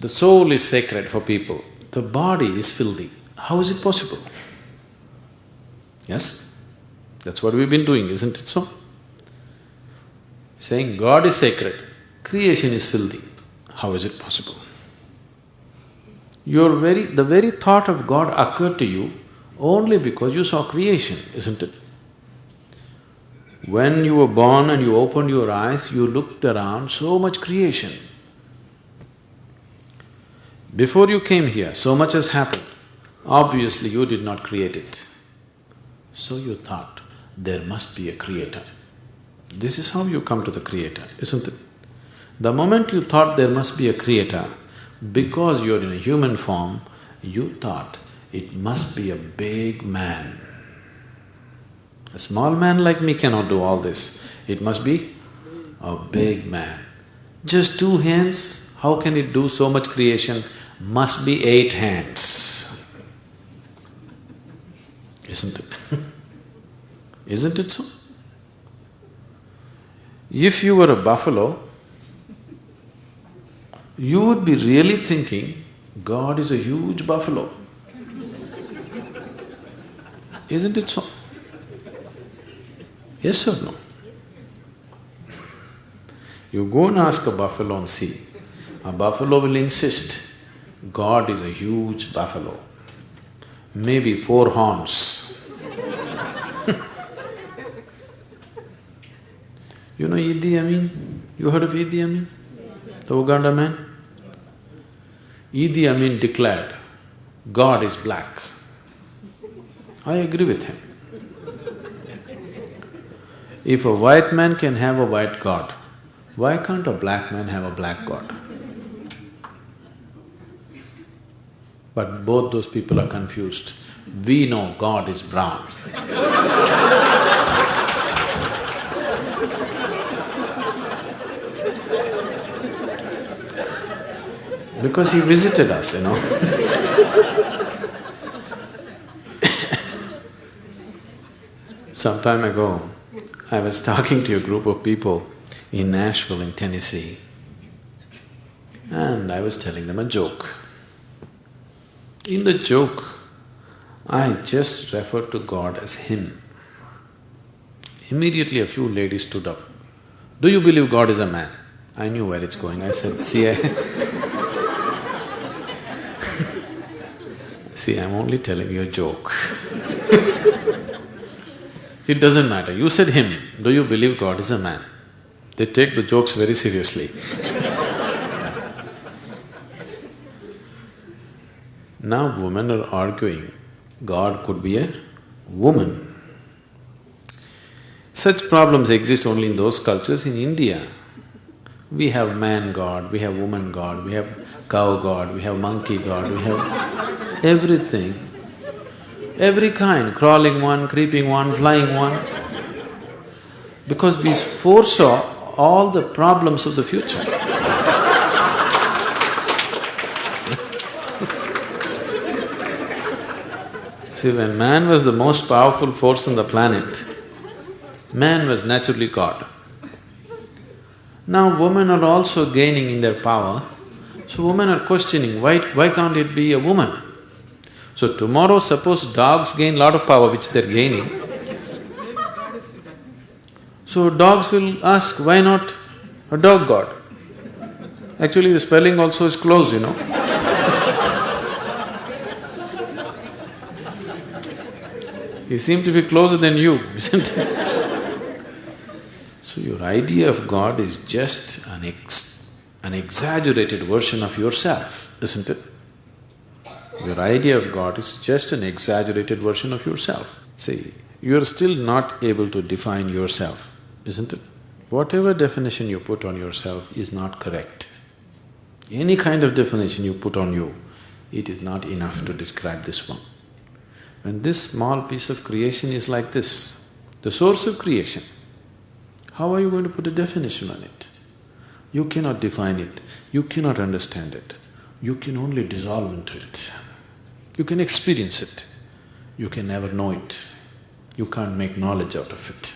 The soul is sacred for people, the body is filthy. How is it possible? Yes? That's what we've been doing, isn't it so? Saying God is sacred, creation is filthy. How is it possible? The very thought of God occurred to you only because you saw creation, isn't it? When you were born and you opened your eyes, you looked around, so much creation. Before you came here, so much has happened. Obviously, you did not create it. So you thought, there must be a creator. This is how you come to the creator, isn't it? The moment you thought there must be a creator, because you're in a human form, you thought it must be a big man. A small man like me cannot do all this. It must be a big man. Just 2 hands, how can it do so much creation? Must be 8 hands. Isn't it? Isn't it so? If you were a buffalo, you would be really thinking, God is a huge buffalo. Isn't it so? Yes or no? You go and ask a buffalo and see. A buffalo will insist, God is a huge buffalo, maybe 4 horns. You know Idi Amin? You heard of Idi Amin? The Uganda man? Idi Amin declared, God is black. I agree with him. If a white man can have a white God, why can't a black man have a black God? But both those people are confused. We know God is brown. Because he visited us, you know. Some time ago, I was talking to a group of people in Nashville in Tennessee, and I was telling them a joke. In the joke, I just referred to God as Him. Immediately a few ladies stood up. Do you believe God is a man? I knew where it's going. I said, see, I'm only telling you a joke. It doesn't matter. You said Him. Do you believe God is a man? They take the jokes very seriously. Now women are arguing, God could be a woman. Such problems exist only in those cultures. In India, we have man God, we have woman God, we have cow God, we have monkey God, we have everything. Every kind, crawling one, creeping one, flying one. Because we foresaw all the problems of the future. See, when man was the most powerful force on the planet, man was naturally God. Now women are also gaining in their power, so women are questioning, why can't it be a woman? So tomorrow suppose dogs gain lot of power which they're gaining, so dogs will ask, why not a dog god? Actually the spelling also is close, you know. He seemed to be closer than you, isn't it? So your idea of God is just an exaggerated version of yourself, isn't it? Your idea of God is just an exaggerated version of yourself. See, you're still not able to define yourself, isn't it? Whatever definition you put on yourself is not correct. Any kind of definition you put on you, it is not enough to describe this one. When this small piece of creation is like this, the source of creation, how are you going to put a definition on it? You cannot define it, you cannot understand it, you can only dissolve into it. You can experience it, you can never know it, you can't make knowledge out of it.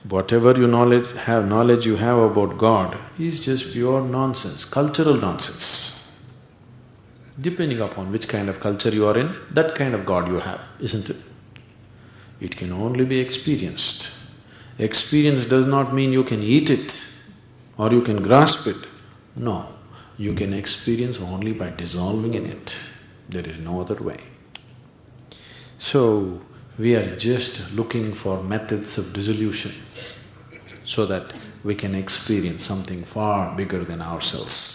Whatever knowledge you have about God is just pure nonsense, cultural nonsense. Depending upon which kind of culture you are in, that kind of God you have, isn't it? It can only be experienced. Experience does not mean you can eat it or you can grasp it. No, you can experience only by dissolving in it. There is no other way. So, we are just looking for methods of dissolution so that we can experience something far bigger than ourselves.